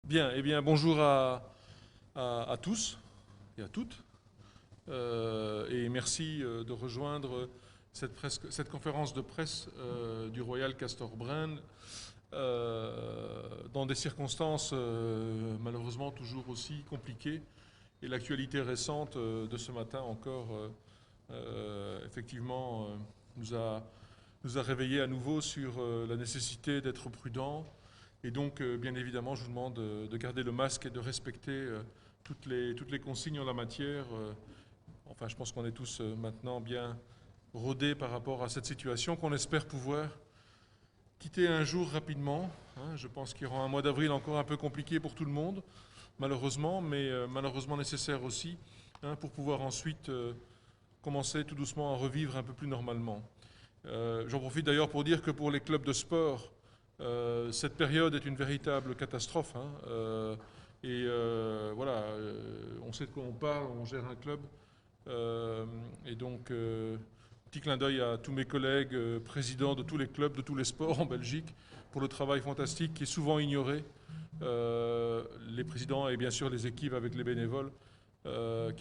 Bien, eh bien, bonjour à tous et à toutes. Et merci de rejoindre cette conférence de presse du Royal Castor Brand dans des circonstances malheureusement toujours aussi compliquées. Et l'actualité récente de ce matin encore, effectivement, nous a réveillés à nouveau sur la nécessité d'être prudent. Et donc, bien évidemment, je vous demande de garder le masque et de respecter toutes les consignes en la matière. Enfin, je pense qu'on est tous maintenant bien rodés par rapport à cette situation qu'on espère pouvoir quitter un jour rapidement. Je pense qu'il y aura un mois d'avril encore un peu compliqué pour tout le monde, malheureusement, mais malheureusement nécessaire aussi, pour pouvoir ensuite commencer tout doucement à revivre un peu plus normalement. J'en profite d'ailleurs pour dire que pour les clubs de sport, cette période est une véritable catastrophe. Voilà, on sait de quoi on parle, on gère un club. Et donc, petit clin d'œil à tous mes collègues présidents de tous les clubs, de tous les sports en Belgique, pour le travail fantastique qui est souvent ignoré. Les présidents et bien sûr les équipes avec les bénévoles, qui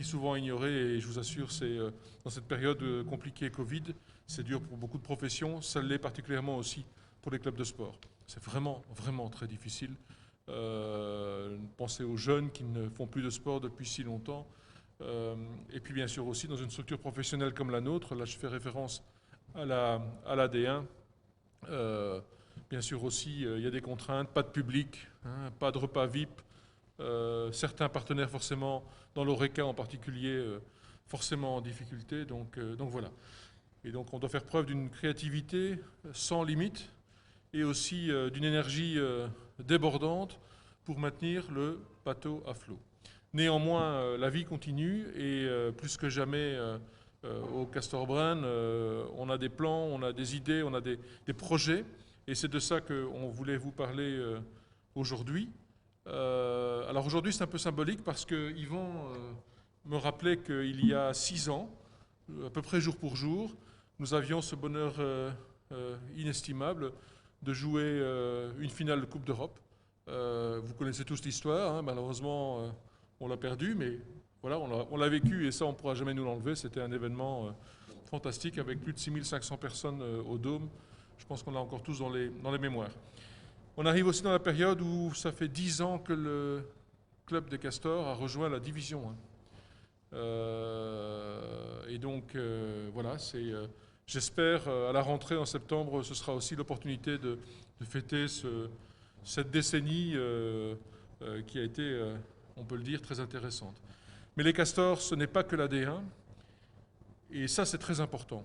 est souvent ignoré. Et je vous assure, c'est dans cette période compliquée Covid, c'est dur pour beaucoup de professions, ça l'est particulièrement aussi pour les clubs de sport. C'est vraiment, vraiment très difficile. Pensez aux jeunes qui ne font plus de sport depuis si longtemps. Et puis bien sûr aussi dans une structure professionnelle comme la nôtre, là je fais référence à la D1. Bien sûr aussi, il y a des contraintes, pas de public, pas de repas VIP. Certains partenaires forcément, dans l'ORECA en particulier, forcément en difficulté. Donc voilà. Et donc on doit faire preuve d'une créativité sans limite et aussi d'une énergie débordante pour maintenir le bateau à flot. Néanmoins, la vie continue et plus que jamais au Castor Brand, on a des plans, on a des idées, on a des projets et c'est de ça qu'on voulait vous parler aujourd'hui. Alors aujourd'hui, c'est un peu symbolique parce que Yvan me rappelait qu'il y a 6 ans, à peu près jour pour jour, nous avions ce bonheur inestimable de jouer une finale de Coupe d'Europe. Vous connaissez tous l'histoire, malheureusement on l'a perdu, mais voilà, on l'a vécu et ça on ne pourra jamais nous l'enlever. C'était un événement fantastique avec plus de 6500 personnes au Dôme. Je pense qu'on l'a encore tous dans les mémoires. On arrive aussi dans la période où ça fait 10 ans que le club des Castors a rejoint la Division 1. Et donc voilà, j'espère à la rentrée en septembre, ce sera aussi l'opportunité de fêter cette décennie qui a été, on peut le dire, très intéressante. Mais les Castors, ce n'est pas que la D1, et ça c'est très important.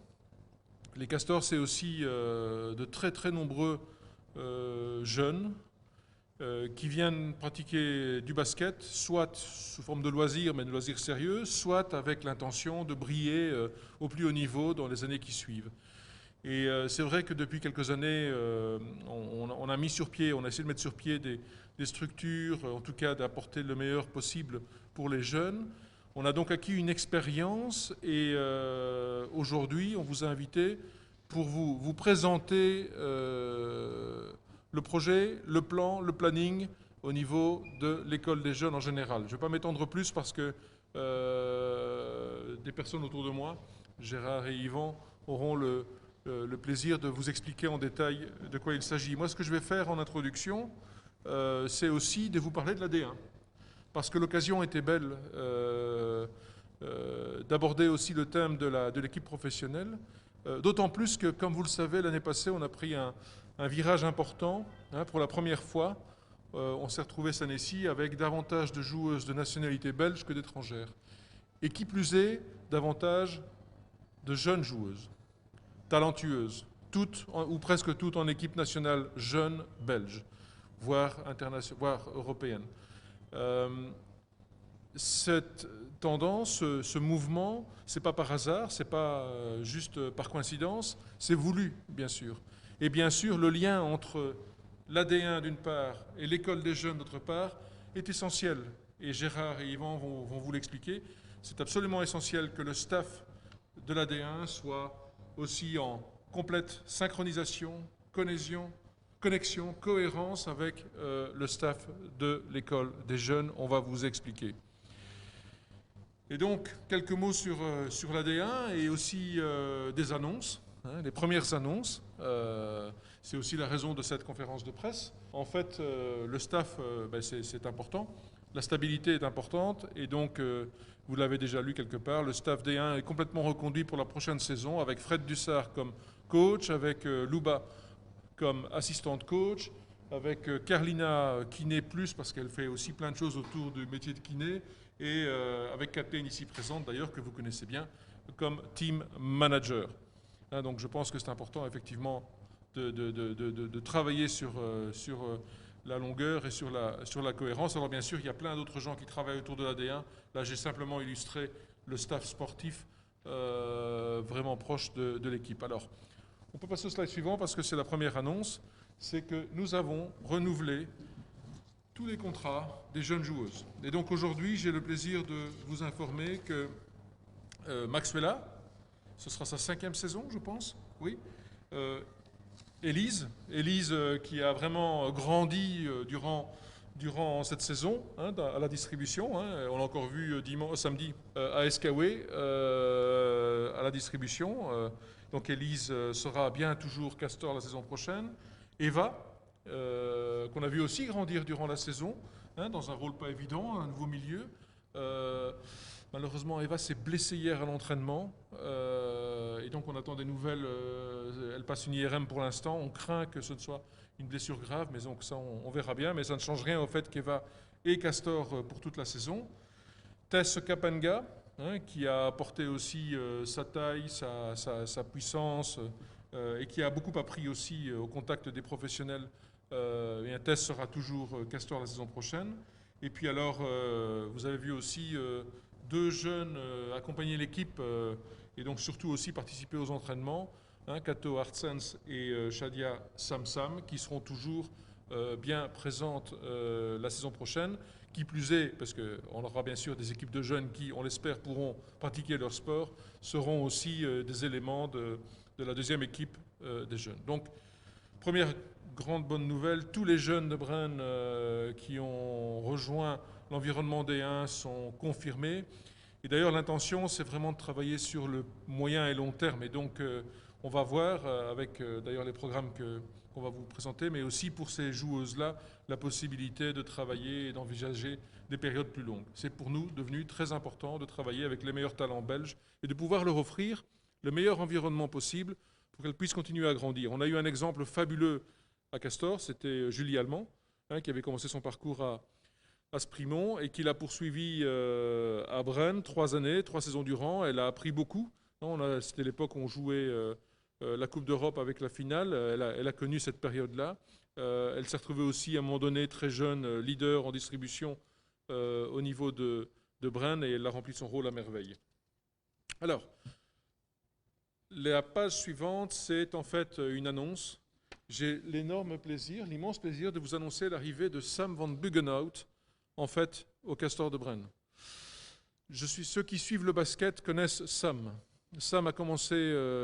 Les Castors, c'est aussi de très très nombreux jeunes qui viennent pratiquer du basket, soit sous forme de loisirs, mais de loisirs sérieux, soit avec l'intention de briller au plus haut niveau dans les années qui suivent. Et c'est vrai que depuis quelques années, on a mis sur pied, on a essayé de mettre sur pied des structures, en tout cas d'apporter le meilleur possible pour les jeunes. On a donc acquis une expérience et aujourd'hui, on vous a invité pour vous présenter le projet, le plan, le planning au niveau de l'école des jeunes en général. Je ne vais pas m'étendre plus parce que des personnes autour de moi, Gérard et Yvan, auront le plaisir de vous expliquer en détail de quoi il s'agit. Moi, ce que je vais faire en introduction, c'est aussi de vous parler de la D1. Parce que l'occasion était belle d'aborder aussi le thème de l'équipe professionnelle. D'autant plus que, comme vous le savez, l'année passée, on a pris un virage important. Pour la première fois, on s'est retrouvé cette année-ci avec davantage de joueuses de nationalité belge que d'étrangères. Et qui plus est, davantage de jeunes joueuses, talentueuses, toutes, ou presque toutes en équipe nationale jeune belge, voire européenne. Cette tendance, ce mouvement, c'est pas par hasard, c'est pas juste par coïncidence, c'est voulu, bien sûr. Et bien sûr, le lien entre l'AD1 d'une part et l'école des jeunes d'autre part est essentiel. Et Gérard et Yvan vont vous l'expliquer. C'est absolument essentiel que le staff de l'AD1 soit aussi en complète synchronisation, cohésion, connexion, cohérence avec le staff de l'école des jeunes. On va vous expliquer. Et donc, quelques mots sur l'AD1 et aussi des annonces, les premières annonces. C'est aussi la raison de cette conférence de presse. En fait, le staff, c'est important. La stabilité est importante et donc, vous l'avez déjà lu quelque part, le staff D1 est complètement reconduit pour la prochaine saison avec Fred Dussard comme coach, avec Louba comme assistante coach, avec Carlina kiné plus parce qu'elle fait aussi plein de choses autour du métier de kiné et avec Kathleen ici présente d'ailleurs que vous connaissez bien comme team manager. Donc je pense que c'est important effectivement de travailler sur la longueur et sur la cohérence. Alors bien sûr, il y a plein d'autres gens qui travaillent autour de l'AD1. Là, j'ai simplement illustré le staff sportif vraiment proche de l'équipe. Alors, on peut passer au slide suivant parce que c'est la première annonce. C'est que nous avons renouvelé tous les contrats des jeunes joueuses. Et donc aujourd'hui, j'ai le plaisir de vous informer que Maxwella, ce sera sa 5e saison, je pense, oui. Élise qui a vraiment grandi durant cette saison à la distribution. On l'a encore vu samedi à Escaway à la distribution. Donc Élise sera bien toujours Castor la saison prochaine. Eva, qu'on a vu aussi grandir durant la saison, dans un rôle pas évident, un nouveau milieu. Malheureusement, Eva s'est blessée hier à l'entraînement et donc on attend des nouvelles. Elle passe une IRM pour l'instant. On craint que ce ne soit une blessure grave, mais donc ça on verra bien. Mais ça ne change rien au fait qu'Eva est Castor pour toute la saison. Tess Kapanga, qui a apporté aussi sa taille, sa puissance et qui a beaucoup appris aussi au contact des professionnels. Tess sera toujours Castor la saison prochaine. Et puis alors, vous avez vu aussi 2 jeunes accompagner l'équipe et donc surtout aussi participer aux entraînements, Kato Artsens et Shadia Samsam, qui seront toujours bien présentes la saison prochaine. Qui plus est, parce qu'on aura bien sûr des équipes de jeunes qui, on l'espère, pourront pratiquer leur sport, seront aussi des éléments de la 2e équipe des jeunes. Donc, première grande bonne nouvelle, tous les jeunes de Braine qui ont rejoint l'environnement D1 sont confirmés. Et d'ailleurs, l'intention, c'est vraiment de travailler sur le moyen et long terme. Et donc, on va voir, avec d'ailleurs les programmes qu'on va vous présenter, mais aussi pour ces joueuses-là, la possibilité de travailler et d'envisager des périodes plus longues. C'est pour nous devenu très important de travailler avec les meilleurs talents belges et de pouvoir leur offrir le meilleur environnement possible pour qu'elles puissent continuer à grandir. On a eu un exemple fabuleux à Castor, c'était Julie Allemand, qui avait commencé son parcours à Sprimont et qui l'a poursuivi à Braine 3 années, 3 saisons durant. Elle a appris beaucoup. C'était l'époque où on jouait la Coupe d'Europe avec la finale. Elle a connu cette période-là. Elle s'est retrouvée aussi à un moment donné très jeune, leader en distribution au niveau de Braine et elle a rempli son rôle à merveille. Alors, la page suivante, c'est en fait une annonce. J'ai l'immense plaisir de vous annoncer l'arrivée de Sam van Buggenhout, en fait, au Castor de Braine. Ceux qui suivent le basket connaissent Sam. Sam a commencé,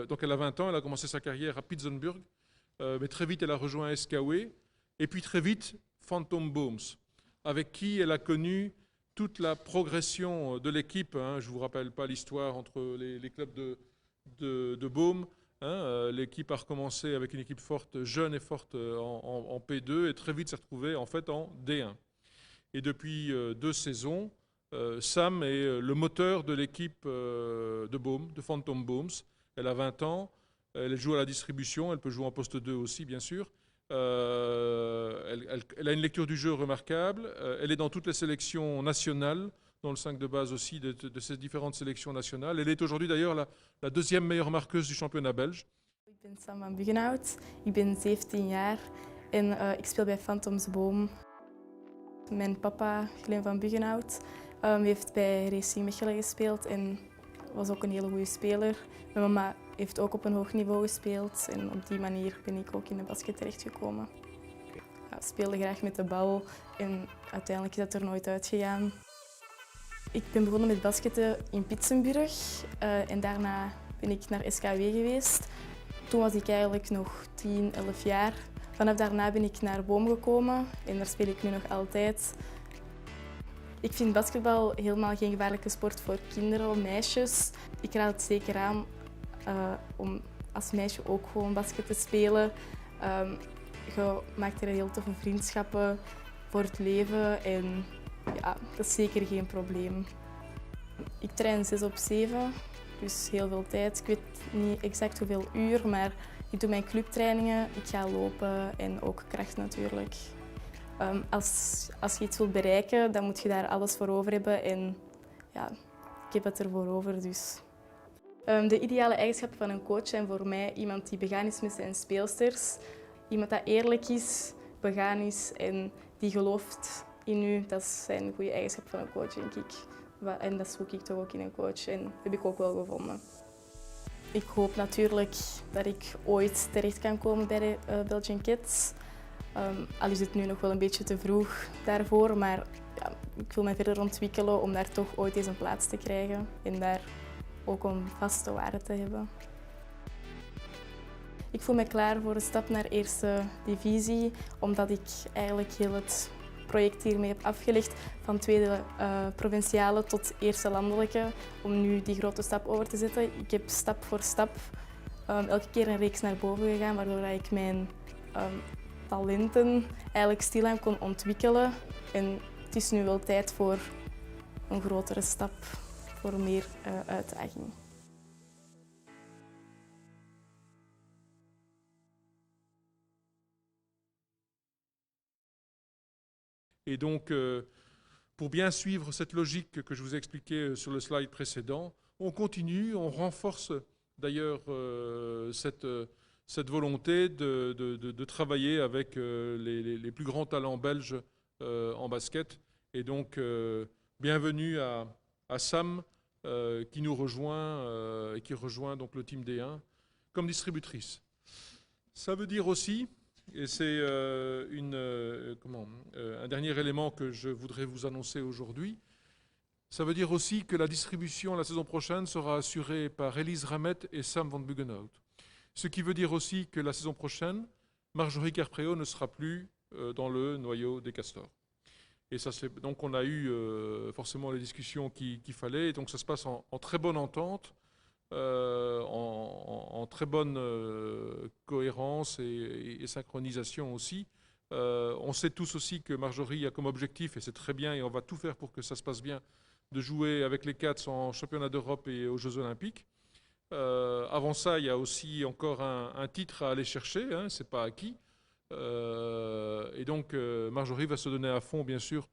donc elle a 20 ans, elle a commencé sa carrière à Pittsburgh, mais très vite elle a rejoint Escaway, et puis très vite Phantom Booms, avec qui elle a connu toute la progression de l'équipe. Je ne vous rappelle pas l'histoire entre les clubs de Beaume. L'équipe a recommencé avec une équipe forte, jeune et forte en P2, et très vite s'est retrouvée en fait en D1. Et depuis 2 saisons, Sam est le moteur de l'équipe de Beaume, de Phantom Booms. Elle a 20 ans, elle joue à la distribution, elle peut jouer en poste 2 aussi, bien sûr. Elle a une lecture du jeu remarquable, elle est dans toutes les sélections nationales, dans le 5 de base aussi de ces différentes sélections nationales. Elle est aujourd'hui d'ailleurs la 2e meilleure marqueuse du championnat belge. Ik ben Sam van Buggenhout, ik ben 17 jaar en ik speel bij Phantoms Boom. Mijn papa, Glenn van Buggenhout, heeft bij Racing Mechelen gespeeld en was ook een hele goede speler. Mijn mama heeft ook op een hoog niveau gespeeld en op die manier ben ik ook in de basket terechtgekomen. Ik speelde graag met de bal en uiteindelijk is dat er nooit uitgegaan. Ik ben begonnen met basketten in Pittsburgh en daarna ben ik naar SKW geweest. Toen was ik eigenlijk nog 10, 11 jaar. Vanaf daarna ben ik naar Boom gekomen en daar speel ik nu nog altijd. Ik vind basketbal helemaal geen gevaarlijke sport voor kinderen of meisjes. Ik raad het zeker aan om als meisje ook gewoon basket te spelen. Je maakt er heel toffe vriendschappen voor het leven en ja, dat is zeker geen probleem. Ik train 6 op 7, dus heel veel tijd. Ik weet niet exact hoeveel uur, maar ik doe mijn clubtrainingen, ik ga lopen en ook kracht natuurlijk. Als je iets wilt bereiken, dan moet je daar alles voor over hebben en ja, ik heb het ervoor over dus. De ideale eigenschappen van een coach zijn voor mij iemand die begaan is met zijn speelsters. Iemand dat eerlijk is, begaan is en die gelooft in u. Dat zijn goede eigenschappen van een coach, denk ik. En dat zoek ik toch ook in een coach en dat heb ik ook wel gevonden. Ik hoop natuurlijk dat ik ooit terecht kan komen bij de Belgian Kids. Al is het nu nog wel een beetje te vroeg daarvoor, maar ja, ik wil mij verder ontwikkelen om daar toch ooit eens een plaats te krijgen en daar ook een vaste waarde te hebben. Ik voel me klaar voor een stap naar eerste divisie, omdat ik eigenlijk heel het project hiermee heb afgelegd van tweede provinciale tot eerste landelijke, om nu die grote stap over te zetten. Ik heb stap voor stap elke keer een reeks naar boven gegaan, waardoor ik mijn talenten eigenlijk stilaan kon ontwikkelen. En het is nu wel tijd voor een grotere stap, voor meer uitdaging. Et donc, pour bien suivre cette logique que je vous ai expliquée sur le slide précédent, on continue, on renforce d'ailleurs cette volonté de travailler avec les plus grands talents belges en basket. Et donc, bienvenue à Sam qui nous rejoint et qui rejoint donc le team D1 comme distributrice. Ça veut dire aussi, et c'est un dernier élément que je voudrais vous annoncer aujourd'hui, ça veut dire aussi que la distribution la saison prochaine sera assurée par Elise Ramette et Sam van Buggenhout. Ce qui veut dire aussi que la saison prochaine, Marjorie Carpréau ne sera plus dans le noyau des Castors. Et ça, donc on a eu forcément les discussions qu'il fallait, et donc ça se passe en très bonne entente, en très bonne cohérence et synchronisation aussi. On sait tous aussi que Marjorie a comme objectif, et c'est très bien, et on va tout faire pour que ça se passe bien, de jouer avec les Cats en championnat d'Europe et aux Jeux Olympiques. Avant ça, il y a aussi encore un titre à aller chercher, hein, c'est pas acquis. Et donc Marjorie va se donner à fond, bien sûr,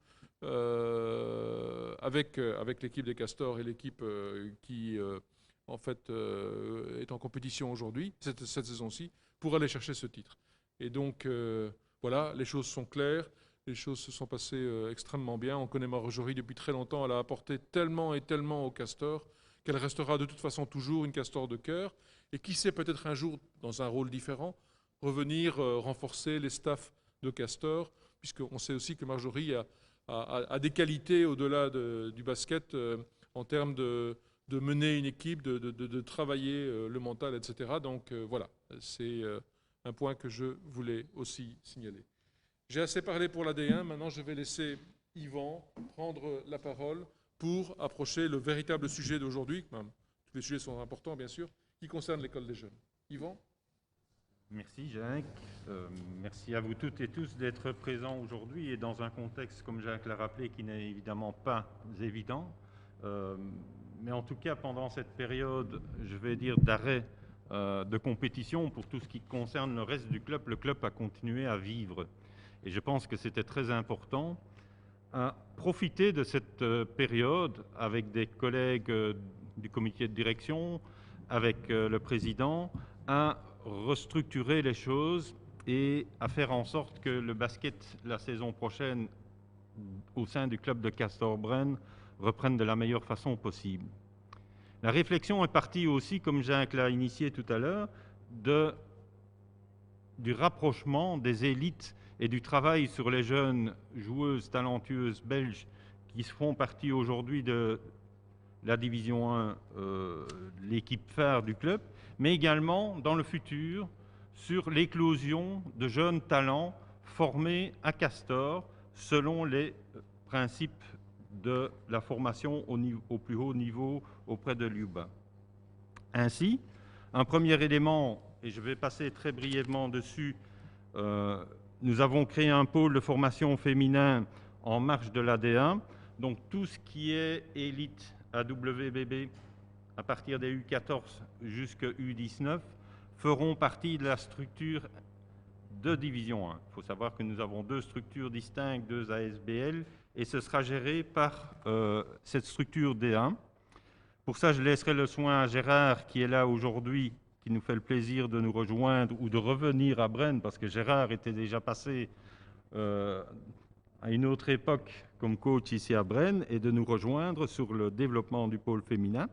avec l'équipe des Castors et l'équipe qui en fait est en compétition aujourd'hui, cette saison-ci, pour aller chercher ce titre. Et donc voilà, les choses sont claires, les choses se sont passées extrêmement bien. On connaît Marjorie depuis très longtemps, elle a apporté tellement et tellement aux Castors qu'elle restera de toute façon toujours une Castor de cœur. Et qui sait, peut-être un jour, dans un rôle différent, revenir renforcer les staffs de Castor, puisqu'on sait aussi que Marjorie a des qualités au-delà du basket en termes de mener une équipe, de travailler le mental, etc. Donc voilà, c'est un point que je voulais aussi signaler. J'ai assez parlé pour la D1, maintenant je vais laisser Yvan prendre la parole pour approcher le véritable sujet d'aujourd'hui. Tous les sujets sont importants, bien sûr, qui concerne l'école des jeunes. Yvan ? Merci Jacques, merci à vous toutes et tous d'être présents aujourd'hui et dans un contexte, comme Jacques l'a rappelé, qui n'est évidemment pas évident. Mais en tout cas, pendant cette période, je vais dire, d'arrêt de compétition, pour tout ce qui concerne le reste du club, le club a continué à vivre. Et je pense que c'était très important à profiter de cette période avec des collègues du comité de direction, avec le président, à restructurer les choses et à faire en sorte que le basket la saison prochaine au sein du club de Castor-Bren reprenne de la meilleure façon possible. La réflexion est partie aussi, comme Jacques l'a initié tout à l'heure, du rapprochement des élites et du travail sur les jeunes joueuses talentueuses belges qui font partie aujourd'hui de la division 1, l'équipe phare du club, mais également dans le futur sur l'éclosion de jeunes talents formés à Castor selon les principes de la formation au plus haut niveau auprès de l'UBA. Ainsi, un premier élément, et je vais passer très brièvement dessus, nous avons créé un pôle de formation féminin en marge de l'AD1. Donc tout ce qui est élite AWBB à partir des U14 jusqu'à U19 feront partie de la structure de division 1. Il faut savoir que nous avons 2 structures distinctes, 2 ASBL, et ce sera géré par cette structure D1. Pour ça, je laisserai le soin à Gérard, qui est là aujourd'hui, qui nous fait le plaisir de nous rejoindre ou de revenir à Bren, parce que Gérard était déjà passé à une autre époque comme coach ici à Bren, et de nous rejoindre sur le développement du pôle féminin.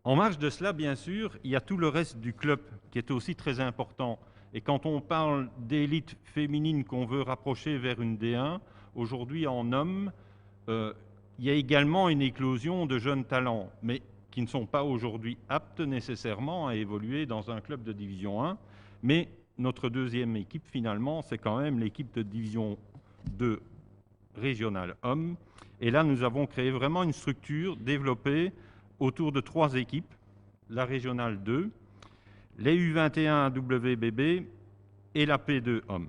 En marge de cela, bien sûr, il y a tout le reste du club qui est aussi très important. Et quand on parle d'élite féminine qu'on veut rapprocher vers une D1, aujourd'hui en hommes, il y a également une éclosion de jeunes talents, mais qui ne sont pas aujourd'hui aptes nécessairement à évoluer dans un club de division 1. Mais notre deuxième équipe, finalement, c'est quand même l'équipe de division 2 régionale hommes. Et là, nous avons créé vraiment une structure développée autour de 3 équipes, la régionale 2, les U21 WBB et la P2 hommes.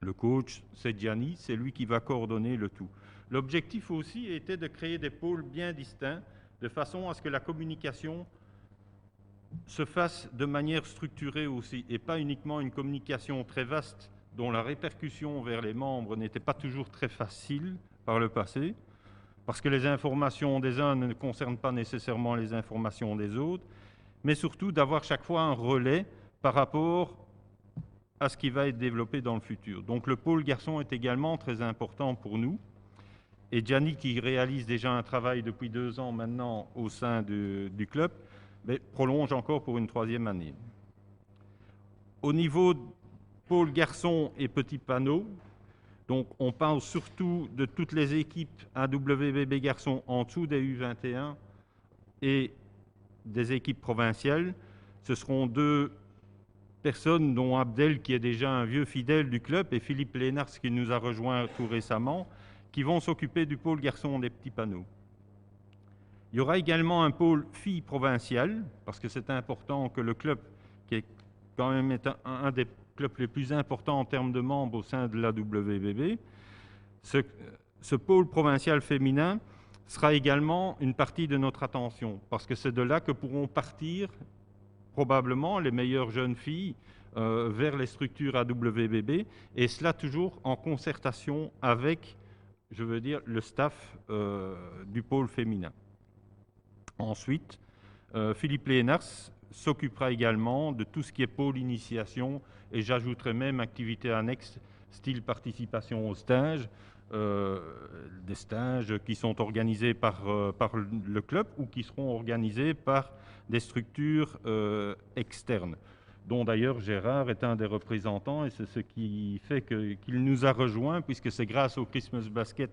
Le coach, c'est Gianni, c'est lui qui va coordonner le tout. L'objectif aussi était de créer des pôles bien distincts, de façon à ce que la communication se fasse de manière structurée aussi, et pas uniquement une communication très vaste dont la répercussion vers les membres n'était pas toujours très facile par le passé, parce que les informations des uns ne concernent pas nécessairement les informations des autres, mais surtout d'avoir chaque fois un relais par rapport à ce qui va être développé dans le futur. Donc le pôle garçon est également très important pour nous. Et Gianni, qui réalise déjà un travail depuis 2 ans maintenant au sein du club, mais prolonge encore pour une 3e année. Au niveau pôle garçon et petit panneau, donc on parle surtout de toutes les équipes AWBB garçons en dessous des U21 et des équipes provinciales. Ce seront 2 personnes, dont Abdel, qui est déjà un vieux fidèle du club, et Philippe Lénars, qui nous a rejoint tout récemment, qui vont s'occuper du pôle garçon des petits panneaux. Il y aura également un pôle filles provinciales, parce que c'est important que le club, qui est quand même un des clubs les plus importants en termes de membres au sein de la WBB, ce pôle provincial féminin sera également une partie de notre attention, parce que c'est de là que pourront partir probablement les meilleures jeunes filles vers les structures AWBB, et cela toujours en concertation avec, je veux dire, le staff du pôle féminin. Ensuite, Philippe Lénars s'occupera également de tout ce qui est pôle initiation, et j'ajouterai même activités annexes, style participation aux stages, des stages qui sont organisés par le club ou qui seront organisés par des structures externes, dont d'ailleurs Gérard est un des représentants, et c'est ce qui fait qu'il nous a rejoints, puisque c'est grâce au Christmas Basket,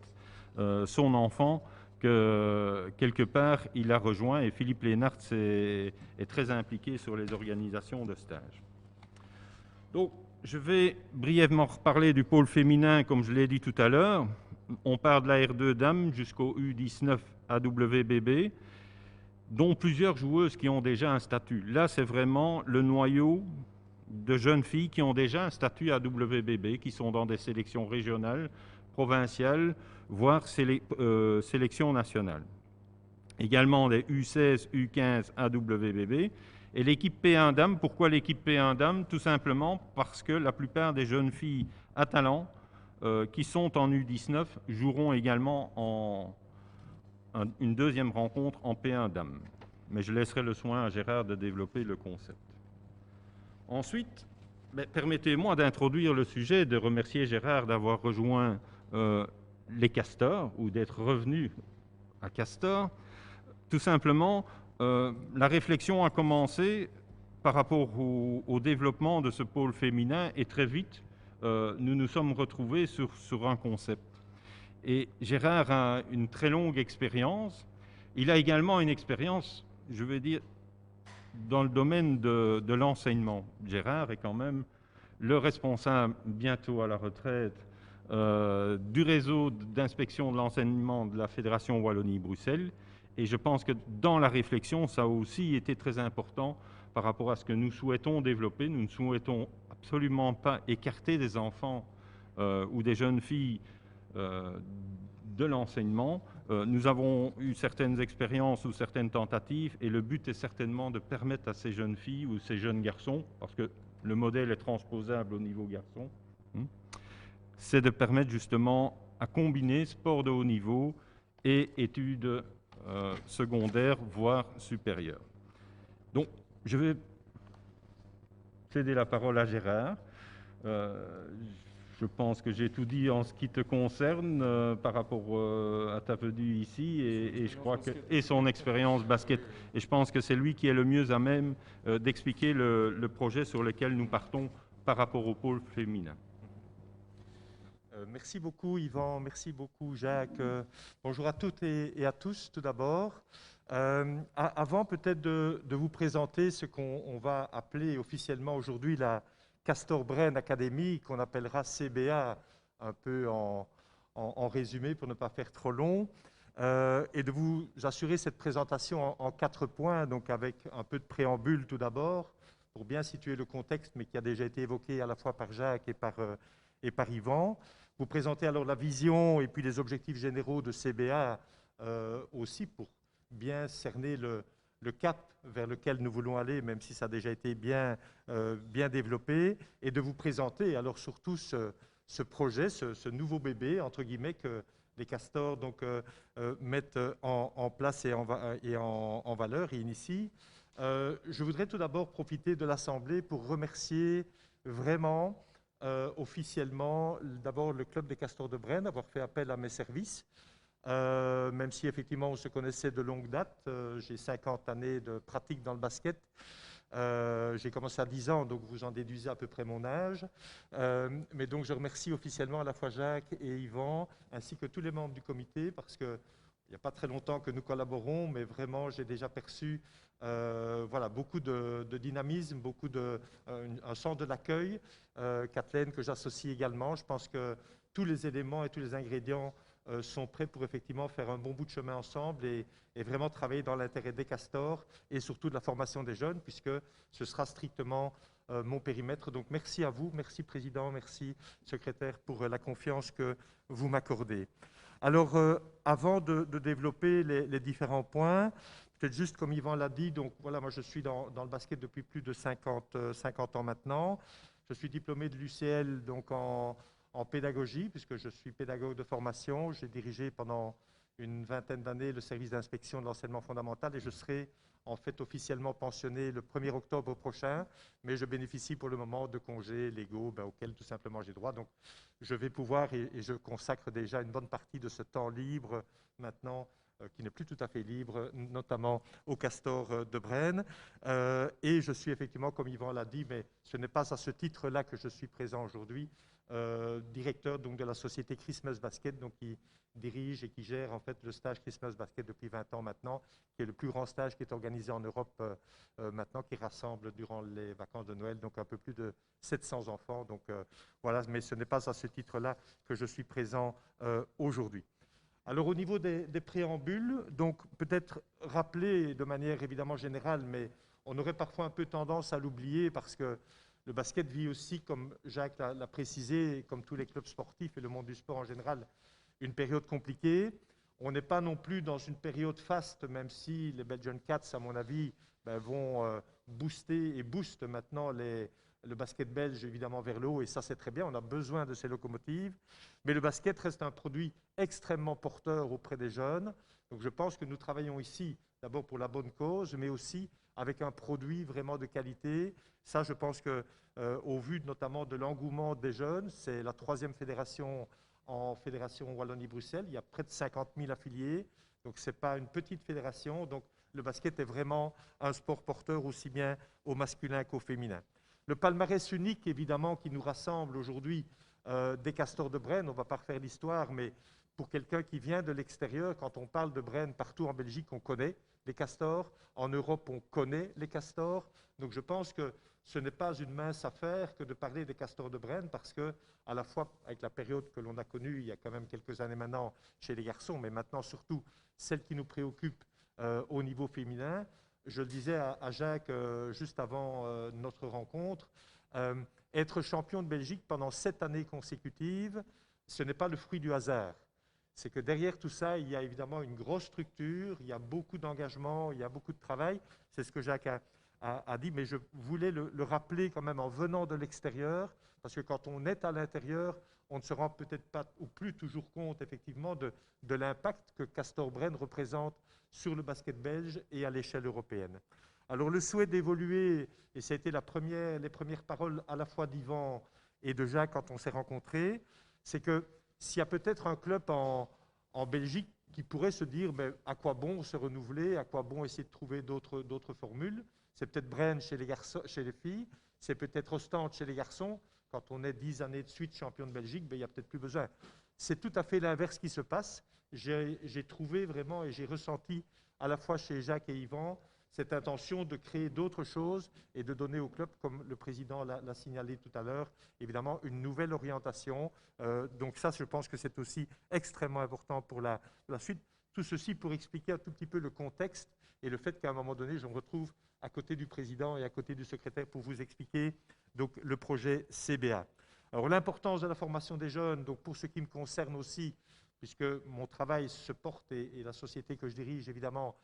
son enfant, que quelque part il a rejoint, et Philippe Lénars est très impliqué sur les organisations de stages. Donc, je vais brièvement reparler du pôle féminin, comme je l'ai dit tout à l'heure. On part de la R2 dames jusqu'au U19 AWBB, dont plusieurs joueuses qui ont déjà un statut. Là, c'est vraiment le noyau de jeunes filles qui ont déjà un statut AWBB, qui sont dans des sélections régionales, provinciales, voire sélections nationales. Également des U16, U15 AWBB. Et l'équipe P1 dames, pourquoi l'équipe P1 dames? Tout simplement parce que la plupart des jeunes filles à talent qui sont en U19 joueront également une 2e rencontre en P1 dames. Mais je laisserai le soin à Gérard de développer le concept. Ensuite, permettez-moi d'introduire le sujet, de remercier Gérard d'avoir rejoint les Castors, ou d'être revenu à Castor. Tout simplement, la réflexion a commencé par rapport au développement de ce pôle féminin, et très vite, nous nous sommes retrouvés sur un concept. Et Gérard a une très longue expérience. Il a également une expérience, je veux dire, dans le domaine de l'enseignement. Gérard est quand même le responsable, bientôt à la retraite, du réseau d'inspection de l'enseignement de la Fédération Wallonie-Bruxelles. Et je pense que dans la réflexion, ça a aussi été très important par rapport à ce que nous souhaitons développer. Nous ne souhaitons absolument pas écarter des enfants ou des jeunes filles de l'enseignement. Nous avons eu certaines expériences ou certaines tentatives et le but est certainement de permettre à ces jeunes filles ou ces jeunes garçons, parce que le modèle est transposable au niveau garçon, c'est de permettre justement à combiner sport de haut niveau et études secondaires, voire supérieures. Donc, je vais céder la parole à Gérard. Je pense que j'ai tout dit en ce qui te concerne par rapport à ta venue ici et je crois que, et son expérience basket. Et je pense que c'est lui qui est le mieux à même d'expliquer le projet sur lequel nous partons par rapport au pôle féminin. Merci beaucoup Yvan, merci beaucoup Jacques. Bonjour à toutes et à tous tout d'abord. Avant peut-être de vous présenter ce qu'on va appeler officiellement aujourd'hui la Castor Brain Academy, qu'on appellera CBA un peu en résumé pour ne pas faire trop long, et de vous assurer cette présentation en 4 points, donc avec un peu de préambule tout d'abord, pour bien situer le contexte, mais qui a déjà été évoqué à la fois par Jacques et par Yvan. Vous présenter alors la vision et puis les objectifs généraux de CBA aussi pour bien cerner le cap vers lequel nous voulons aller, même si ça a déjà été bien développé, et de vous présenter alors surtout ce projet, ce nouveau bébé, entre guillemets, que les castors donc, mettent en place et en valeur et initient. Je voudrais tout d'abord profiter de l'Assemblée pour remercier vraiment officiellement d'abord le club des Castors de Braine d'avoir fait appel à mes services. Même si effectivement on se connaissait de longue date, j'ai 50 années de pratique dans le basket. J'ai commencé à 10 ans, donc vous en déduisez à peu près mon âge. Mais donc je remercie officiellement à la fois Jacques et Yvan, ainsi que tous les membres du comité, parce qu'il n'y a pas très longtemps que nous collaborons, mais vraiment j'ai déjà perçu voilà, beaucoup de dynamisme, un sens de l'accueil. Kathleen, que j'associe également, je pense que tous les éléments et tous les ingrédients sont prêts pour effectivement faire un bon bout de chemin ensemble et vraiment travailler dans l'intérêt des castors et surtout de la formation des jeunes, puisque ce sera strictement mon périmètre. Donc merci à vous, merci Président, merci Secrétaire pour la confiance que vous m'accordez. Alors, avant de développer les différents points, peut-être juste comme Yvan l'a dit, donc voilà, moi je suis dans le basket depuis plus de 50 ans maintenant. Je suis diplômé de l'UCL donc en pédagogie, puisque je suis pédagogue de formation. J'ai dirigé pendant une vingtaine d'années le service d'inspection de l'enseignement fondamental et je serai en fait officiellement pensionné le 1er octobre prochain, mais je bénéficie pour le moment de congés légaux auxquels tout simplement j'ai droit. Donc je vais pouvoir, et je consacre déjà une bonne partie de ce temps libre maintenant, qui n'est plus tout à fait libre, notamment au Castor de Braine. Et je suis effectivement, comme Yvan l'a dit, mais ce n'est pas à ce titre-là que je suis présent aujourd'hui, directeur donc, de la société Christmas Basket, donc, qui dirige et qui gère en fait le stage Christmas Basket depuis 20 ans maintenant, qui est le plus grand stage qui est organisé en Europe maintenant, qui rassemble durant les vacances de Noël donc un peu plus de 700 enfants. Donc voilà, mais ce n'est pas à ce titre-là que je suis présent aujourd'hui. Alors au niveau des préambules, donc peut-être rappeler de manière évidemment générale, mais on aurait parfois un peu tendance à l'oublier parce que le basket vit aussi, comme Jacques l'a précisé, comme tous les clubs sportifs et le monde du sport en général, une période compliquée. On n'est pas non plus dans une période faste, même si les Belgian Cats, à mon avis, vont booster et boostent maintenant le basket belge évidemment vers le haut, et ça c'est très bien, on a besoin de ces locomotives, mais le basket reste un produit extrêmement porteur auprès des jeunes, donc je pense que nous travaillons ici d'abord pour la bonne cause, mais aussi avec un produit vraiment de qualité. Ça je pense qu'au vu notamment de l'engouement des jeunes, c'est la 3e fédération en fédération Wallonie-Bruxelles, il y a près de 50 000 affiliés, donc ce n'est pas une petite fédération, donc le basket est vraiment un sport porteur aussi bien au masculin qu'au féminin. Le palmarès unique, évidemment, qui nous rassemble aujourd'hui des Castors de Braine, on ne va pas refaire l'histoire, mais pour quelqu'un qui vient de l'extérieur, quand on parle de Brenne partout en Belgique, on connaît les castors. En Europe, on connaît les castors. Donc je pense que ce n'est pas une mince affaire que de parler des castors de Brenne, parce que, à la fois avec la période que l'on a connue il y a quand même quelques années maintenant chez les garçons, mais maintenant surtout celle qui nous préoccupe au niveau féminin. Je le disais à Jacques juste avant notre rencontre, être champion de Belgique pendant 7 années consécutives, ce n'est pas le fruit du hasard. C'est que derrière tout ça, il y a évidemment une grosse structure, il y a beaucoup d'engagement, il y a beaucoup de travail. C'est ce que Jacques a dit, mais je voulais le rappeler quand même en venant de l'extérieur, parce que quand on est à l'intérieur, on ne se rend peut-être pas ou plus toujours compte effectivement de l'impact que Castor Brenne représente sur le basket belge et à l'échelle européenne. Alors le souhait d'évoluer, et ça a été les premières paroles à la fois d'Yvan et de Jacques quand on s'est rencontrés, c'est que s'il y a peut-être un club en Belgique qui pourrait se dire à quoi bon se renouveler, à quoi bon essayer de trouver d'autres formules, c'est peut-être Brenne chez les filles, c'est peut-être Ostende chez les garçons. Quand on est 10 années de suite champion de Belgique, il n'y a peut-être plus besoin. C'est tout à fait l'inverse qui se passe. J'ai trouvé vraiment et j'ai ressenti à la fois chez Jacques et Yvan cette intention de créer d'autres choses et de donner au club, comme le président l'a signalé tout à l'heure, évidemment une nouvelle orientation. Donc ça, je pense que c'est aussi extrêmement important pour la suite. Tout ceci pour expliquer un tout petit peu le contexte et le fait qu'à un moment donné, je me retrouve à côté du président et à côté du secrétaire pour vous expliquer donc, le projet CBA. Alors l'importance de la formation des jeunes, donc pour ce qui me concerne aussi, puisque mon travail se porte et la société que je dirige évidemment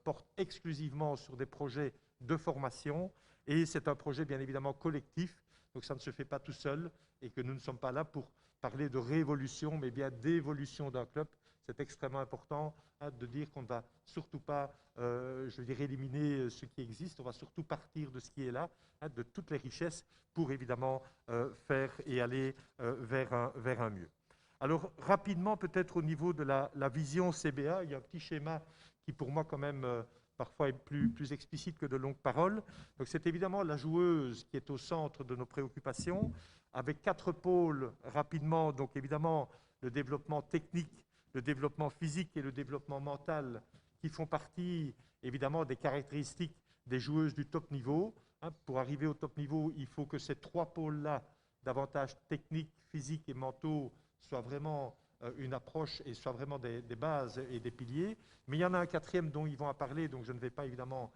porte exclusivement sur des projets de formation, et c'est un projet bien évidemment collectif, donc ça ne se fait pas tout seul, et que nous ne sommes pas là pour parler de révolution, mais bien d'évolution d'un club. C'est extrêmement important de dire qu'on ne va surtout pas, je dirais, éliminer ce qui existe, on va surtout partir de ce qui est là, de toutes les richesses, pour évidemment faire et aller vers un mieux. Alors rapidement, peut-être au niveau de la vision CBA, il y a un petit schéma qui pour moi quand même parfois est plus explicite que de longues paroles. Donc c'est évidemment la joueuse qui est au centre de nos préoccupations, avec 4 pôles rapidement, donc évidemment le développement technique, le développement physique et le développement mental, qui font partie évidemment des caractéristiques des joueuses du top niveau. Pour arriver au top niveau, il faut que ces 3 pôles-là, davantage techniques, physiques et mentaux, soient vraiment une approche et soient vraiment des bases et des piliers. Mais il y en a un 4e dont Yvan a parlé, donc je ne vais pas évidemment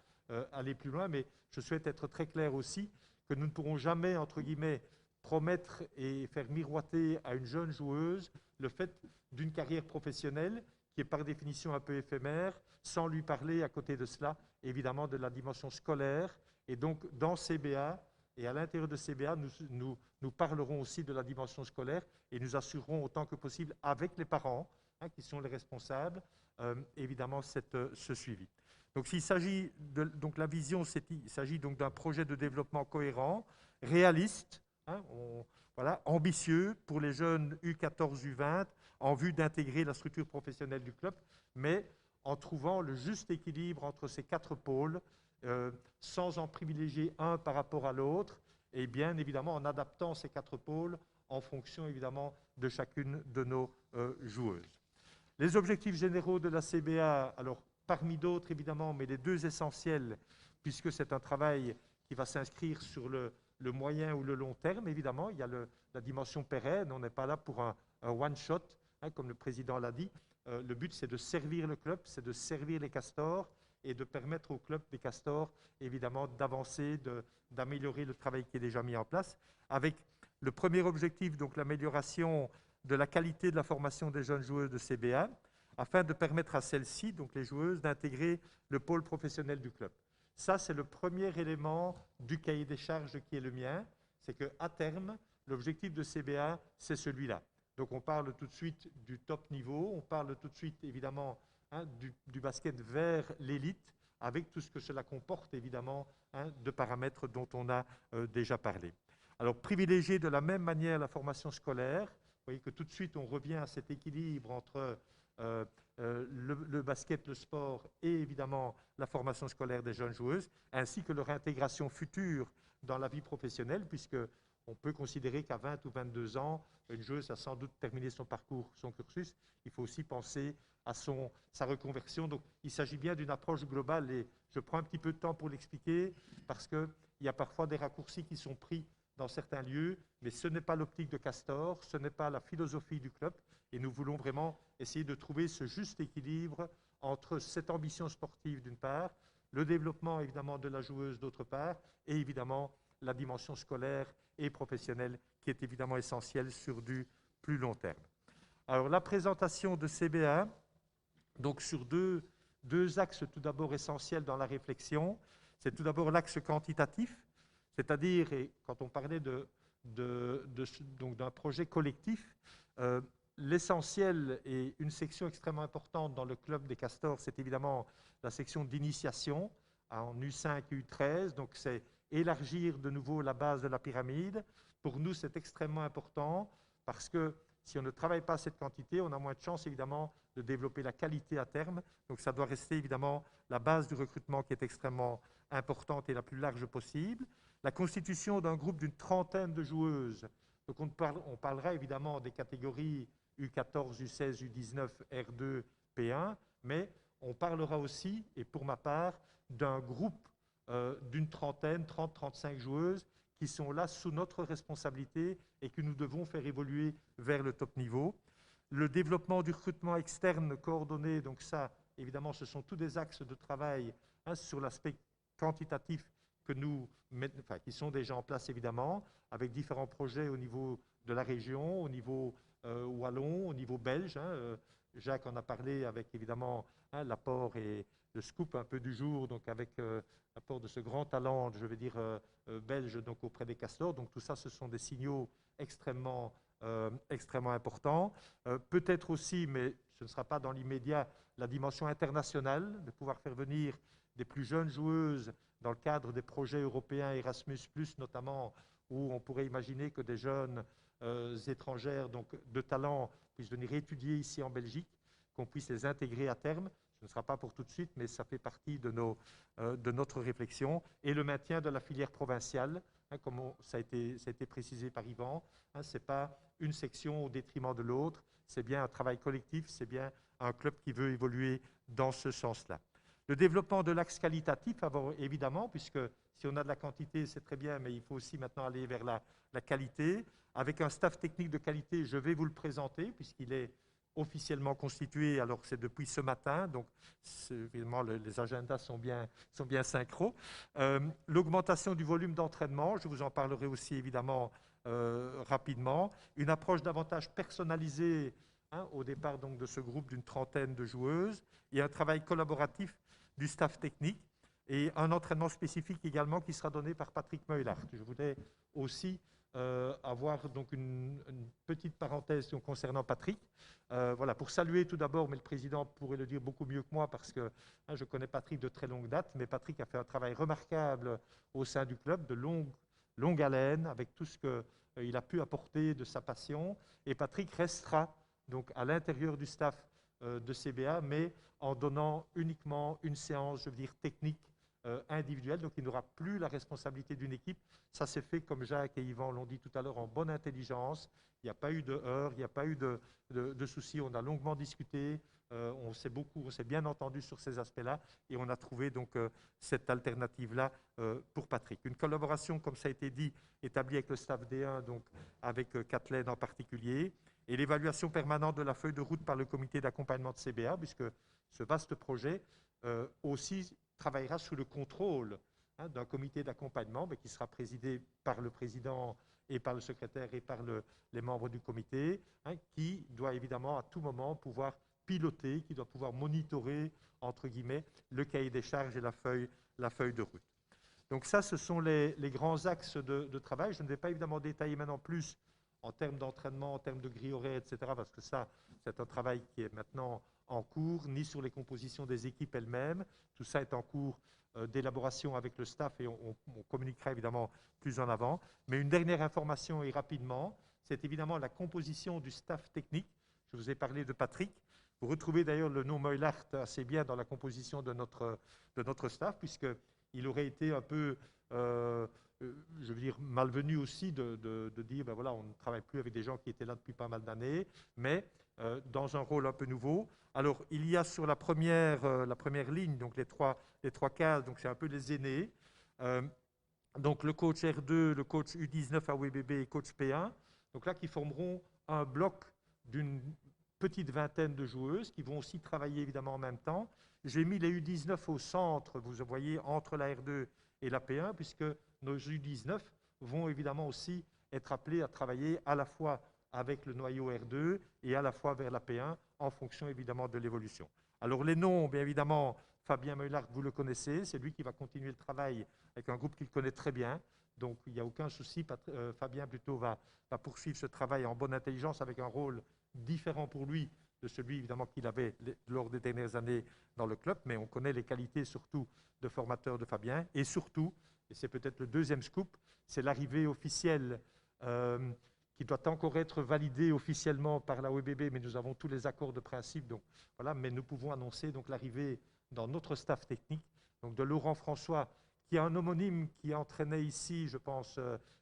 aller plus loin, mais je souhaite être très clair aussi que nous ne pourrons jamais, entre guillemets, promettre et faire miroiter à une jeune joueuse le fait d'une carrière professionnelle qui est par définition un peu éphémère, sans lui parler à côté de cela, évidemment, de la dimension scolaire. Et donc, dans CBA, et à l'intérieur de CBA, nous parlerons aussi de la dimension scolaire et nous assurerons autant que possible avec les parents, qui sont les responsables, évidemment, ce suivi. Donc, s'il s'agit donc la vision, il s'agit donc d'un projet de développement cohérent, réaliste, voilà, ambitieux pour les jeunes U14, U20, en vue d'intégrer la structure professionnelle du club, mais en trouvant le juste équilibre entre ces 4 pôles, sans en privilégier un par rapport à l'autre, et bien évidemment en adaptant ces 4 pôles en fonction évidemment de chacune de nos joueuses. Les objectifs généraux de la CBA, alors parmi d'autres évidemment, mais les 2 essentiels, puisque c'est un travail qui va s'inscrire sur le moyen ou le long terme, évidemment, il y a la dimension pérenne, on n'est pas là pour un one-shot, comme le président l'a dit. Le but, c'est de servir le club, c'est de servir les castors et de permettre au club des castors, évidemment, d'avancer, d'améliorer le travail qui est déjà mis en place, avec le premier objectif, donc l'amélioration de la qualité de la formation des jeunes joueuses de CBA, afin de permettre à celles-ci, donc les joueuses, d'intégrer le pôle professionnel du club. Ça, c'est le premier élément du cahier des charges qui est le mien, c'est qu'à terme, l'objectif de CBA, c'est celui-là. Donc on parle tout de suite du top niveau, on parle tout de suite évidemment du basket vers l'élite, avec tout ce que cela comporte évidemment de paramètres dont on a déjà parlé. Alors privilégier de la même manière la formation scolaire, vous voyez que tout de suite on revient à cet équilibre entre le basket, le sport et évidemment la formation scolaire des jeunes joueuses, ainsi que leur intégration future dans la vie professionnelle, puisque on peut considérer qu'à 20 ou 22 ans, une joueuse a sans doute terminé son parcours, son cursus. Il faut aussi penser à sa reconversion. Donc, il s'agit bien d'une approche globale et je prends un petit peu de temps pour l'expliquer parce qu'il y a parfois des raccourcis qui sont pris dans certains lieux, mais ce n'est pas l'optique de Castor, ce n'est pas la philosophie du club et nous voulons vraiment essayer de trouver ce juste équilibre entre cette ambition sportive d'une part, le développement évidemment de la joueuse d'autre part et évidemment la dimension scolaire et professionnelle qui est évidemment essentielle sur du plus long terme. Alors la présentation de CBA, donc sur deux axes tout d'abord essentiels dans la réflexion, c'est tout d'abord l'axe quantitatif, c'est-à-dire, et quand on parlait donc d'un projet collectif, l'essentiel et une section extrêmement importante dans le club des Castors, c'est évidemment la section d'initiation en U5 et U13, donc c'est élargir de nouveau la base de la pyramide. Pour nous, c'est extrêmement important parce que si on ne travaille pas cette quantité, on a moins de chances évidemment de développer la qualité à terme. Donc ça doit rester évidemment la base du recrutement qui est extrêmement importante et la plus large possible. La constitution d'un groupe d'une trentaine de joueuses. Donc on parlera évidemment des catégories U14, U16, U19, R2, P1, mais on parlera aussi, et pour ma part, d'un groupe d'une trentaine, 30-35 joueuses qui sont là sous notre responsabilité et que nous devons faire évoluer vers le top niveau. Le développement du recrutement externe coordonné, donc ça, évidemment, ce sont tous des axes de travail sur l'aspect quantitatif que qui sont déjà en place, évidemment, avec différents projets au niveau de la région, au niveau wallon, au niveau belge. Jacques en a parlé avec, évidemment, l'apport et le scoop un peu du jour, donc avec l'apport de ce grand talent, je vais dire, belge, donc auprès des Castors. Donc tout ça, ce sont des signaux extrêmement importants. Peut-être aussi, mais ce ne sera pas dans l'immédiat, la dimension internationale, de pouvoir faire venir des plus jeunes joueuses dans le cadre des projets européens Erasmus+, notamment, où on pourrait imaginer que des jeunes étrangères donc de talent puissent venir étudier ici en Belgique, qu'on puisse les intégrer à terme. Ce ne sera pas pour tout de suite, mais ça fait partie de notre réflexion. Et le maintien de la filière provinciale, comme ça a été précisé par Yvan, ce n'est pas une section au détriment de l'autre, c'est bien un travail collectif, c'est bien un club qui veut évoluer dans ce sens-là. Le développement de l'axe qualitatif, évidemment, puisque si on a de la quantité, c'est très bien, mais il faut aussi maintenant aller vers la qualité. Avec un staff technique de qualité, je vais vous le présenter, puisqu'il est officiellement constitué, alors c'est depuis ce matin, donc évidemment les agendas sont bien synchro. L'augmentation du volume d'entraînement, je vous en parlerai aussi évidemment rapidement. Une approche davantage personnalisée au départ donc, de ce groupe d'une trentaine de joueuses, et un travail collaboratif du staff technique, et un entraînement spécifique également qui sera donné par Patrick Meulart. Je voudrais aussi avoir donc une petite parenthèse concernant Patrick. Voilà, pour saluer tout d'abord, mais le président pourrait le dire beaucoup mieux que moi parce que je connais Patrick de très longue date, mais Patrick a fait un travail remarquable au sein du club, de longue haleine, avec tout ce qu'il a pu apporter de sa passion. Et Patrick restera donc à l'intérieur du staff de CBA, mais en donnant uniquement une séance, je veux dire, technique individuelle. Donc il n'aura plus la responsabilité d'une équipe. Ça s'est fait, comme Jacques et Yvan l'ont dit tout à l'heure, en bonne intelligence. Il n'y a pas eu de heurts, il n'y a pas eu de soucis. On a longuement discuté, on s'est bien entendu sur ces aspects-là et on a trouvé donc cette alternative-là pour Patrick. Une collaboration, comme ça a été dit, établie avec le staff D1, donc avec Kathleen en particulier, et l'évaluation permanente de la feuille de route par le comité d'accompagnement de CBA, puisque ce vaste projet aussi travaillera sous le contrôle d'un comité d'accompagnement qui sera présidé par le président et par le secrétaire et par les membres du comité, qui doit évidemment à tout moment pouvoir piloter, qui doit pouvoir monitorer, entre guillemets, le cahier des charges et la feuille de route. Donc ça, ce sont les grands axes de travail. Je ne vais pas évidemment détailler maintenant plus en termes d'entraînement, en termes de grille horaire, etc., parce que ça, c'est un travail qui est maintenant en cours, ni sur les compositions des équipes elles-mêmes. Tout ça est en cours d'élaboration avec le staff et on communiquera évidemment plus en avant. Mais une dernière information et rapidement, c'est évidemment la composition du staff technique. Je vous ai parlé de Patrick. Vous retrouvez d'ailleurs le nom Meulart assez bien dans la composition de notre staff, puisqu'il aurait été un peu je veux dire, malvenu aussi de dire, ben voilà, on ne travaille plus avec des gens qui étaient là depuis pas mal d'années, mais dans un rôle un peu nouveau. Alors, il y a sur la première ligne, donc les trois cases, donc c'est un peu les aînés. Donc le coach R2, le coach U19 à WBB et coach P1. Donc là, qui formeront un bloc d'une petite vingtaine de joueuses qui vont aussi travailler évidemment en même temps. J'ai mis les U19 au centre, vous voyez, entre la R2 et la P1, puisque nos U19 vont évidemment aussi être appelés à travailler à la fois avec le noyau R2 et à la fois vers la P1, en fonction évidemment de l'évolution. Alors les noms, bien évidemment, Fabien Meulard, vous le connaissez, c'est lui qui va continuer le travail avec un groupe qu'il connaît très bien, donc il n'y a aucun souci. Fabien plutôt va poursuivre ce travail en bonne intelligence avec un rôle différent pour lui de celui évidemment qu'il avait lors des dernières années dans le club, mais on connaît les qualités surtout de formateur de Fabien, et surtout, et c'est peut-être le deuxième scoop, c'est l'arrivée officielle qui doit encore être validée officiellement par la WBB, mais nous avons tous les accords de principe, donc voilà, mais nous pouvons annoncer donc l'arrivée dans notre staff technique, donc de Laurent François, qui a un homonyme qui entraînait ici, je pense,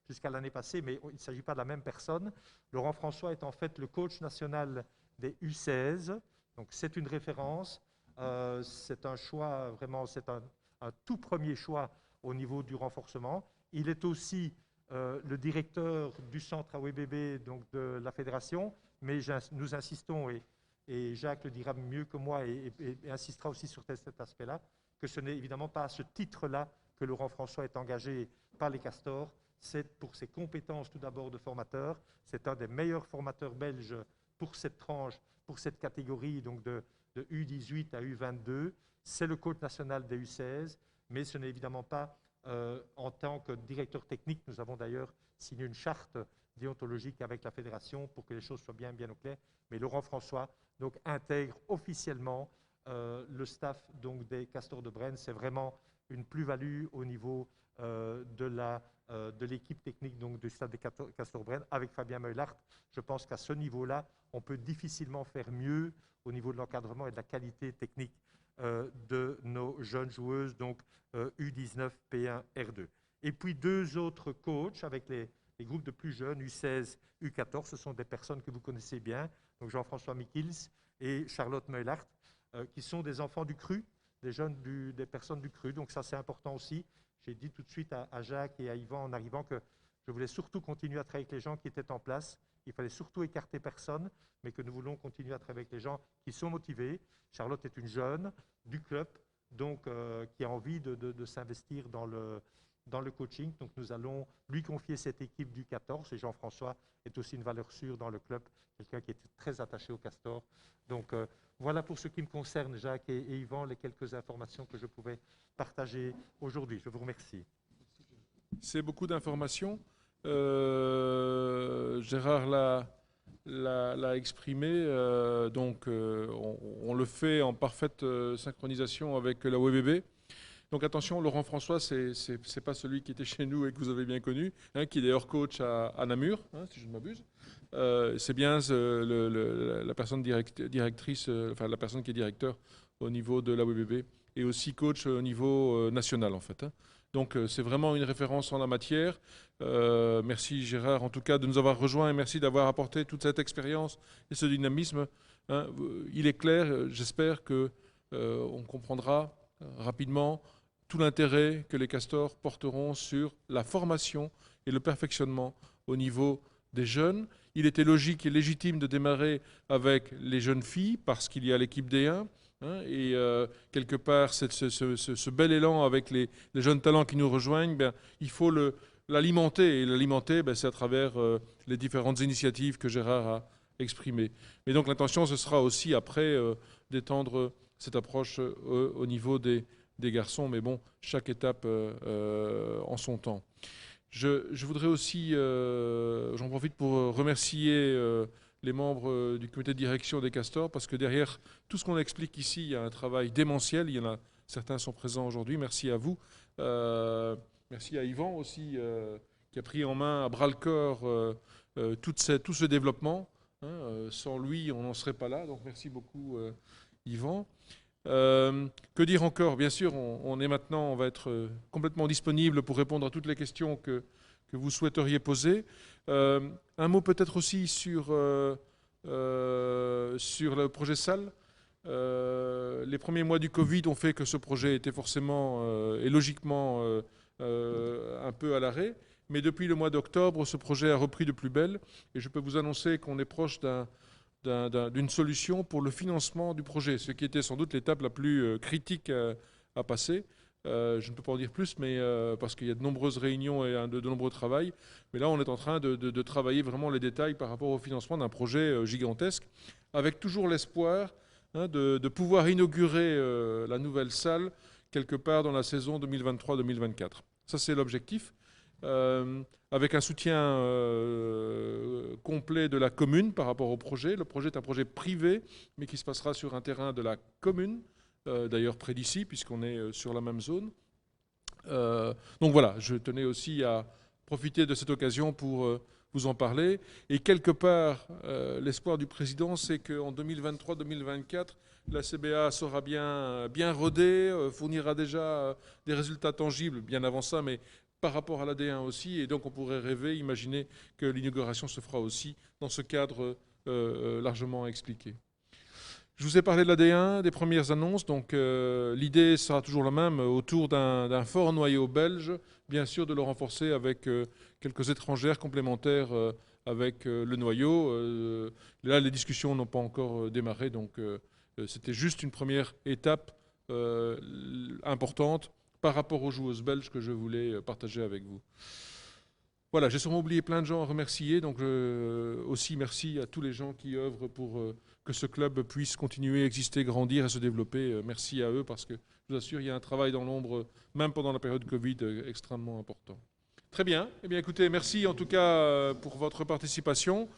jusqu'à l'année passée, mais il ne s'agit pas de la même personne. Laurent François est en fait le coach national des U16, donc c'est une référence, c'est un choix, vraiment, c'est un tout premier choix au niveau du renforcement. Il est aussi le directeur du centre AWBB, donc de la fédération, mais nous insistons, et Jacques le dira mieux que moi et insistera aussi sur cet aspect-là, que ce n'est évidemment pas à ce titre-là que Laurent François est engagé par les Castors, c'est pour ses compétences tout d'abord de formateur, c'est un des meilleurs formateurs belges pour cette tranche, pour cette catégorie, donc de U18 à U22, c'est le coach national des U16, mais ce n'est évidemment pas en tant que directeur technique. Nous avons d'ailleurs signé une charte déontologique avec la fédération pour que les choses soient bien au clair, mais Laurent François donc, intègre officiellement le staff donc, des Castors de Brenne. C'est vraiment une plus-value au niveau de l'équipe technique donc, du stade des Castors de Brenne avec Fabien Meulard. Je pense qu'à ce niveau-là, on peut difficilement faire mieux au niveau de l'encadrement et de la qualité technique de nos jeunes joueuses, donc U19, P1, R2. Et puis deux autres coachs avec les groupes de plus jeunes, U16, U14, ce sont des personnes que vous connaissez bien, donc Jean-François Mikils et Charlotte Meulard, qui sont des enfants du cru, des personnes du cru, donc ça c'est important aussi. J'ai dit tout de suite à Jacques et à Yvan en arrivant que je voulais surtout continuer à travailler avec les gens qui étaient en place. Il fallait surtout écarter personne, mais que nous voulons continuer à travailler avec les gens qui sont motivés. Charlotte est une jeune du club, donc qui a envie de s'investir dans le coaching. Donc nous allons lui confier cette équipe du 14, et Jean-François est aussi une valeur sûre dans le club, quelqu'un qui était très attaché au Castor. Donc voilà pour ce qui me concerne, Jacques et Yvan, les quelques informations que je pouvais partager aujourd'hui. Je vous remercie. C'est beaucoup d'informations. Gérard l'a exprimé, donc on le fait en parfaite synchronisation avec la WBB. Donc attention, Laurent François, c'est pas celui qui était chez nous et que vous avez bien connu, hein, qui est d'ailleurs coach à Namur, hein, si je ne m'abuse. C'est bien la personne directrice, enfin la personne qui est directeur au niveau de la WBB et aussi coach au niveau national en fait. Hein. Donc c'est vraiment une référence en la matière. Merci Gérard en tout cas de nous avoir rejoints et merci d'avoir apporté toute cette expérience et ce dynamisme. Hein. Il est clair, j'espère qu'on comprendra rapidement tout l'intérêt que les Castors porteront sur la formation et le perfectionnement au niveau des jeunes. Il était logique et légitime de démarrer avec les jeunes filles parce qu'il y a l'équipe D1. Hein, et quelque part, ce bel élan avec les jeunes talents qui nous rejoignent, ben, il faut l'alimenter. Et l'alimenter, ben, c'est à travers les différentes initiatives que Gérard a exprimées. Mais donc l'intention, ce sera aussi après d'étendre cette approche au niveau des garçons. Mais bon, chaque étape en son temps. Je voudrais aussi, j'en profite pour remercier les membres du comité de direction des Castors, parce que derrière tout ce qu'on explique ici, il y a un travail démentiel. Il y en a, certains sont présents aujourd'hui. Merci à vous. Merci à Yvan aussi, qui a pris en main à bras-le-corps tout ce développement. Hein, sans lui, on n'en serait pas là. Donc merci beaucoup, Yvan. Que dire encore? Bien sûr, on va être complètement disponible pour répondre à toutes les questions que vous souhaiteriez poser. Un mot peut-être aussi sur le projet salle. Les premiers mois du Covid ont fait que ce projet était forcément et logiquement un peu à l'arrêt. Mais depuis le mois d'octobre, ce projet a repris de plus belle et je peux vous annoncer qu'on est proche d'une solution pour le financement du projet, ce qui était sans doute l'étape la plus critique à passer. Je ne peux pas en dire plus, mais parce qu'il y a de nombreuses réunions et de nombreux travaux. Mais là, on est en train de travailler vraiment les détails par rapport au financement d'un projet gigantesque, avec toujours l'espoir de pouvoir inaugurer la nouvelle salle quelque part dans la saison 2023-2024. Ça, c'est l'objectif. Avec un soutien complet de la commune par rapport au projet. Le projet est un projet privé, mais qui se passera sur un terrain de la commune, d'ailleurs près d'ici, puisqu'on est sur la même zone. Donc voilà, je tenais aussi à profiter de cette occasion pour vous en parler. Et quelque part, l'espoir du président, c'est qu'en 2023-2024, la CBA sera bien rodée, fournira déjà des résultats tangibles, bien avant ça, mais par rapport à l'AD1 aussi, et donc on pourrait rêver, imaginer que l'inauguration se fera aussi dans ce cadre largement expliqué. Je vous ai parlé de l'AD1, des premières annonces, donc l'idée sera toujours la même, autour d'un fort noyau belge, bien sûr de le renforcer avec quelques étrangères complémentaires avec le noyau. Là, les discussions n'ont pas encore démarré, donc c'était juste une première étape importante par rapport aux joueuses belges que je voulais partager avec vous. Voilà, j'ai sûrement oublié plein de gens à remercier, donc aussi merci à tous les gens qui œuvrent pour que ce club puisse continuer à exister, grandir et se développer. Merci à eux parce que, je vous assure, il y a un travail dans l'ombre, même pendant la période Covid, extrêmement important. Très bien. Eh bien, écoutez, merci en tout cas pour votre participation.